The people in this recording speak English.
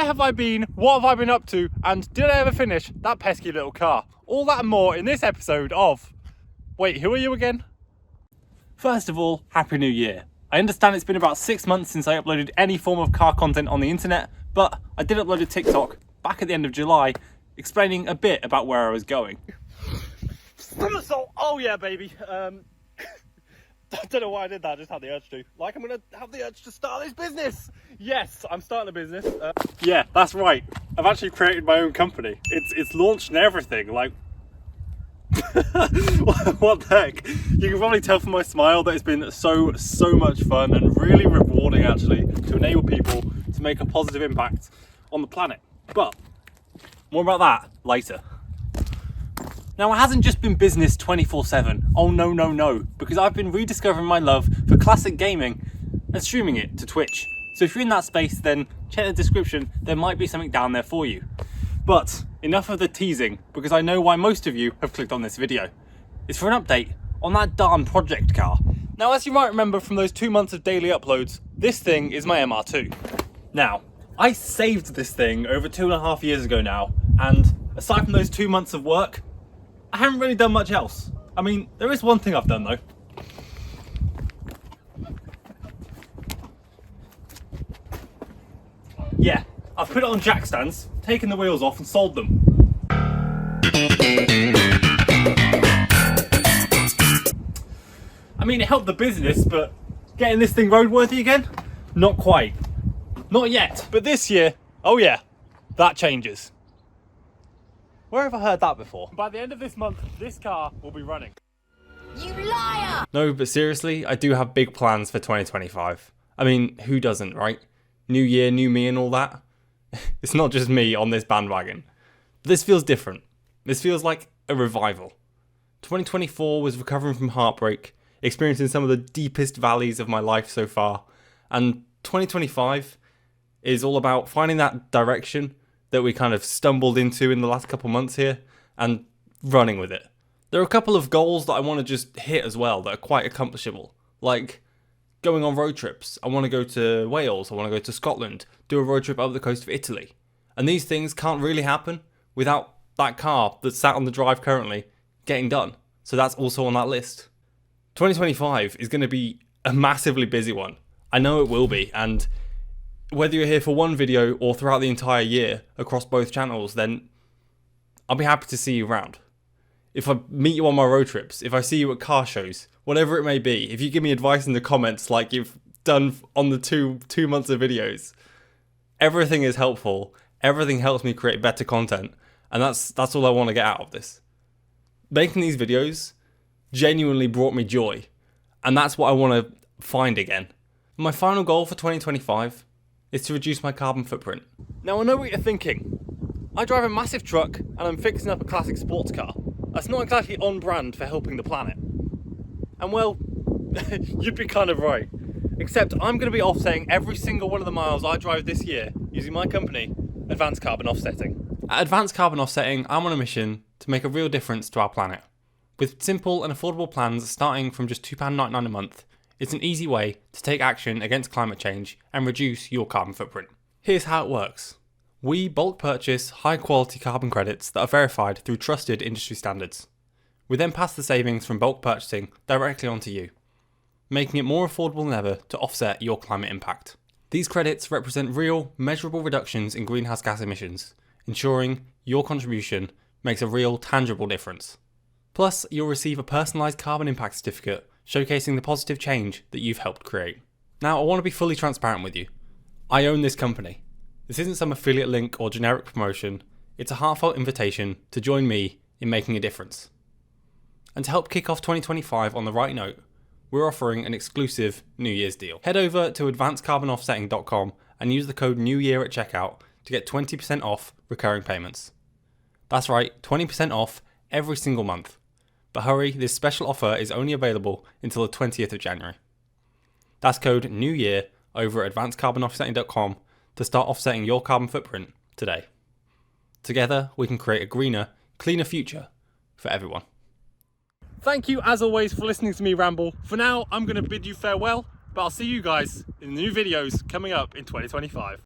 Where have I been? What have I been up to? And did I ever finish that pesky little car? All that and more in this episode of... Wait, who are you again? First of all, Happy New Year. I understand it's been about 6 months since I uploaded any form of car content on the internet, but I did upload a TikTok back at the end of July explaining a bit about where I was going. So, oh yeah, baby. I don't know why I did that, I just had the urge to. Like, I'm gonna have the urge to start this business! Yes, I'm starting a business. Yeah, that's right. I've actually created my own company. It's launched and everything, like... What the heck? You can probably tell from my smile that it's been so much fun and really rewarding actually to enable people to make a positive impact on the planet. But more about that later. Now, it hasn't just been business 24/7. Oh no, because I've been rediscovering my love for classic gaming and streaming it to Twitch. So if you're in that space, then check the description, there might be something down there for you. But enough of the teasing, because I know why most of you have clicked on this video. It's for an update on that darn project car. Now, as you might remember from those 2 months of daily uploads, this thing is my MR2. Now, I saved this thing over 2.5 years ago now, and aside from those 2 months of work, I haven't really done much else. I mean, there is one thing I've done though. Yeah, I've put it on jack stands, taken the wheels off and sold them. I mean, it helped the business, but getting this thing roadworthy again? Not quite. Not yet. But this year, oh yeah, that changes. Where have I heard that before? By the end of this month, this car will be running. You liar! No, but seriously, I do have big plans for 2025. I mean, who doesn't, right? New year, new me and all that. It's not just me on this bandwagon. But this feels different. This feels like a revival. 2024 was recovering from heartbreak, experiencing some of the deepest valleys of my life so far. And 2025 is all about finding that direction that we kind of stumbled into in the last couple months here and running with it. There are a couple of goals that I want to just hit as well that are quite accomplishable. Like going on road trips. I want to go to Wales, I want to go to Scotland, do a road trip up the coast of Italy. And these things can't really happen without that car that's sat on the drive currently getting done. So that's also on that list. 2025 is going to be a massively busy one. I know it will be, and whether you're here for one video or throughout the entire year across both channels, then I'll be happy to see you around. If I meet you on my road trips, if I see you at car shows, whatever it may be, if you give me advice in the comments like you've done on the two months of videos, everything is helpful. Everything helps me create better content, and that's all I want to get out of this. Making these videos genuinely brought me joy, and that's what I want to find again. My final goal for 2025 is to reduce my carbon footprint. Now, I know what you're thinking. I drive a massive truck and I'm fixing up a classic sports car. That's not exactly on brand for helping the planet. And well, you'd be kind of right. Except I'm going to be offsetting every single one of the miles I drive this year using my company, Advanced Carbon Offsetting. At Advanced Carbon Offsetting, I'm on a mission to make a real difference to our planet. With simple and affordable plans starting from just £2.99 a month, it's an easy way to take action against climate change and reduce your carbon footprint. Here's how it works. We bulk purchase high quality carbon credits that are verified through trusted industry standards. We then pass the savings from bulk purchasing directly onto you, making it more affordable than ever to offset your climate impact. These credits represent real, measurable reductions in greenhouse gas emissions, ensuring your contribution makes a real, tangible difference. Plus, you'll receive a personalised carbon impact certificate showcasing the positive change that you've helped create. Now, I want to be fully transparent with you. I own this company. This isn't some affiliate link or generic promotion. It's a heartfelt invitation to join me in making a difference. And to help kick off 2025 on the right note, we're offering an exclusive New Year's deal. Head over to advancedcarbanoffsetting.com and use the code NEWYEAR at checkout to get 20% off recurring payments. That's right, 20% off every single month. But hurry, this special offer is only available until the 20th of January. That's code NEWYEAR over at advancedcarbanoffsetting.com to start offsetting your carbon footprint today. Together, we can create a greener, cleaner future for everyone. Thank you as always for listening to me ramble. For now, I'm going to bid you farewell, but I'll see you guys in the new videos coming up in 2025.